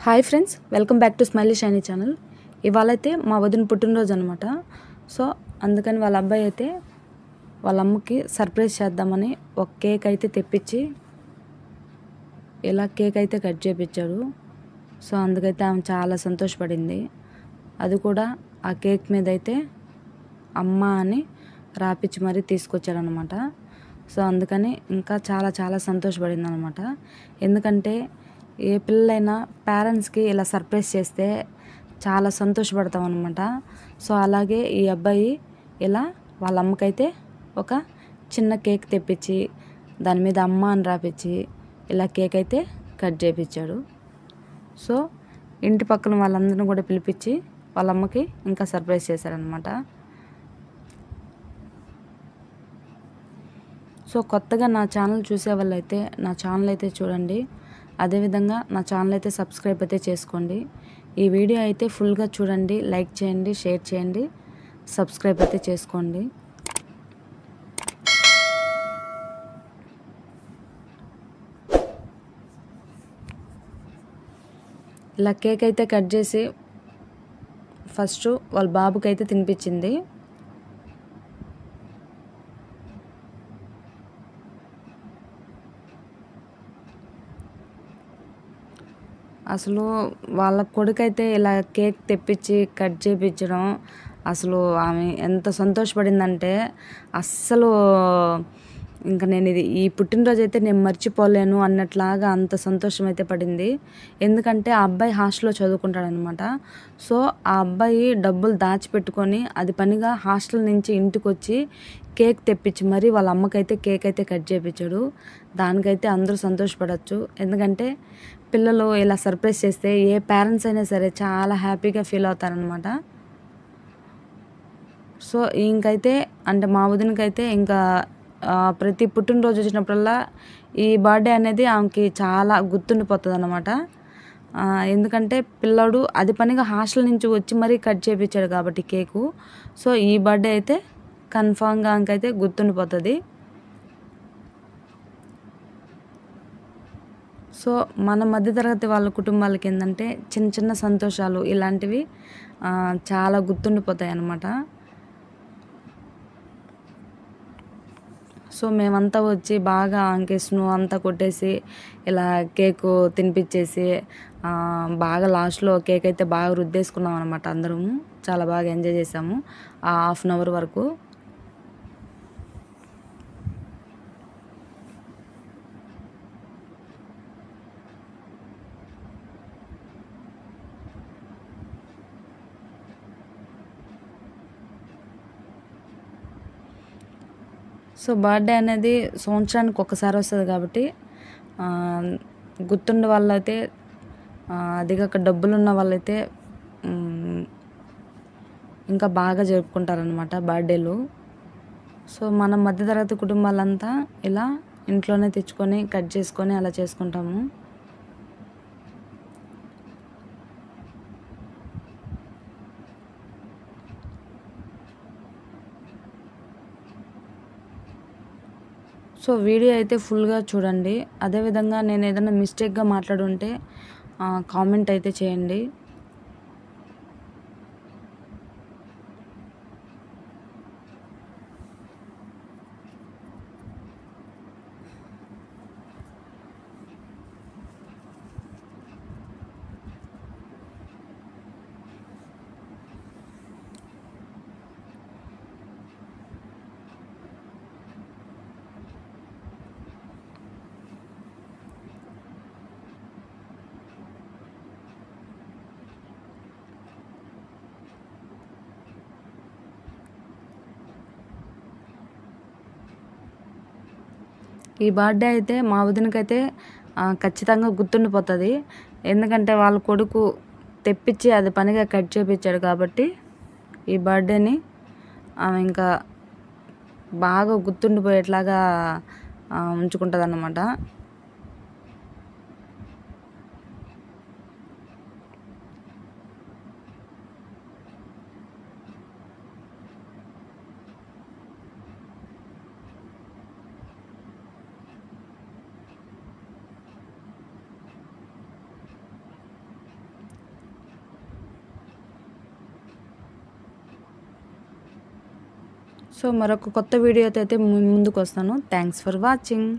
Hi friends, welcome back to Smiley Shiny channel. ఇవాళైతే మా వదిన పుట్టినరోజు అనమాట. సో అందుకని వాళ్ళ అబ్బాయి అయితే వాళ్ళ అమ్మకి సర్ప్రైజ్ చేద్దామని ఒక కేక్ అయితే తెప్పించి ఇలా కేక్ అయితే కట్ చేయించాడు. సో అందుకైతే ఆమె చాలా సంతోషపడింది. అది కూడా ఆ కేక్ మీద అయితే అమ్మ అని రాపిచ్చి మరీ తీసుకొచ్చాడనమాట. సో అందుకని ఇంకా చాలా చాలా సంతోషపడింది అనమాట. ఎందుకంటే ఏ పిల్లలైనా పేరెంట్స్కి ఇలా సర్ప్రైజ్ చేస్తే చాలా సంతోషపడతాం అనమాట. సో అలాగే ఈ అబ్బాయి ఇలా వాళ్ళ అమ్మకైతే ఒక చిన్న కేక్ తెప్పించి దాని మీద అమ్మ అని రాపించి ఇలా కేక్ అయితే కట్ చేయించాడు. సో ఇంటి పక్కన వాళ్ళందరినీ కూడా పిలిపించి వాళ్ళ అమ్మకి ఇంకా సర్ప్రైజ్ చేశారనమాట. సో కొత్తగా నా ఛానల్ చూసే వాళ్ళైతే నా ఛానల్ అయితే చూడండి. అదేవిధంగా నా ఛానల్ అయితే సబ్స్క్రైబ్ అయితే చేసుకోండి. ఈ వీడియో అయితే ఫుల్గా చూడండి, లైక్ చేయండి, షేర్ చేయండి, సబ్స్క్రైబ్ అయితే చేసుకోండి. ఇలా కేక్ అయితే కట్ చేసి ఫస్ట్ వాళ్ళ బాబుకి అయితే తినిపించింది. అసలు వాళ్ళ కొడుకైతే ఇలా కేక్ తెప్పించి కట్ చేయించడం అసలు ఆమె ఎంత సంతోషపడిందంటే అస్సలు ఇంకా నేను ఈ పుట్టినరోజు అయితే నేను మర్చిపోలేను అన్నట్లాగా అంత సంతోషం అయితే పడింది. ఎందుకంటే ఆ అబ్బాయి హాస్టల్లో చదువుకుంటాడనమాట. సో ఆ అబ్బాయి డబ్బులు దాచిపెట్టుకొని అది పనిగా హాస్టల్ నుంచి ఇంటికి వచ్చి కేక్ తెప్పించి మరి వాళ్ళ అమ్మకైతే కేక్ అయితే కట్ చేయించాడు. దానికైతే అందరూ సంతోషపడవచ్చు. ఎందుకంటే పిల్లలు ఇలా సర్ప్రైజ్ చేస్తే ఏ పేరెంట్స్ అయినా సరే చాలా హ్యాపీగా ఫీల్ అవుతారనమాట. సో ఇంకైతే అంటే మా వదినకైతే ఇంకా ప్రతి పుట్టినరోజు వచ్చినప్పుడల్లా ఈ బర్త్డే అనేది ఆమెకి చాలా గుర్తుండిపోతుంది అనమాట. ఎందుకంటే పిల్లాడు అది పనిగా హాస్టల్ నుంచి వచ్చి మరీ కట్ చేయించాడు కాబట్టి కేకు. సో ఈ బర్త్డే అయితే కన్ఫామ్గా ఆమెకైతే గుర్తుండిపోతుంది. సో మన మధ్యతరగతి వాళ్ళ కుటుంబాలకి ఏంటంటే చిన్న చిన్న సంతోషాలు ఇలాంటివి చాలా గుర్తుండిపోతాయి అన్నమాట. సో మేమంతా వచ్చి బాగా ఆమెకి స్నో అంతా కొట్టేసి ఇలా కేకు తినిపించేసి బాగా లాస్ట్లో కేక్ అయితే బాగా రుద్దేసుకున్నాం అనమాట. అందరము చాలా బాగా ఎంజాయ్ చేసాము ఆ హాఫ్ అన్ అవర్ వరకు. సో బర్త్డే అనేది సంవత్సరానికి ఒక్కసారి వస్తుంది కాబట్టి గుర్తుండే వాళ్ళైతే అదిగాక డబ్బులున్న వాళ్ళైతే ఇంకా బాగా జరుపుకుంటారనమాట బర్త్డేలు. సో మన మధ్యతరగతి కుటుంబాలంతా ఇలా ఇంట్లోనే తెచ్చుకొని కట్ చేసుకొని అలా చేసుకుంటాము. సో వీడియో అయితే ఫుల్గా చూడండి. అదేవిధంగా నేను ఏదైనా మిస్టేక్గా మాట్లాడుంటే కామెంట్ అయితే చేయండి. ఈ బర్త్డే అయితే మా వదినకైతే ఖచ్చితంగా గుర్తుండిపోతుంది. ఎందుకంటే వాళ్ళ కొడుకు తెప్పించి అది పనిగా కట్ చేయించాడు కాబట్టి ఈ బర్త్డేని ఆమె ఇంకా బాగా గుర్తుండిపోయేట్లాగా ఉంచుకుంటుంది అన్నమాట. సో మరొక కొత్త వీడియోతో అయితే ముందుకు వస్తాను. Thanks for watching.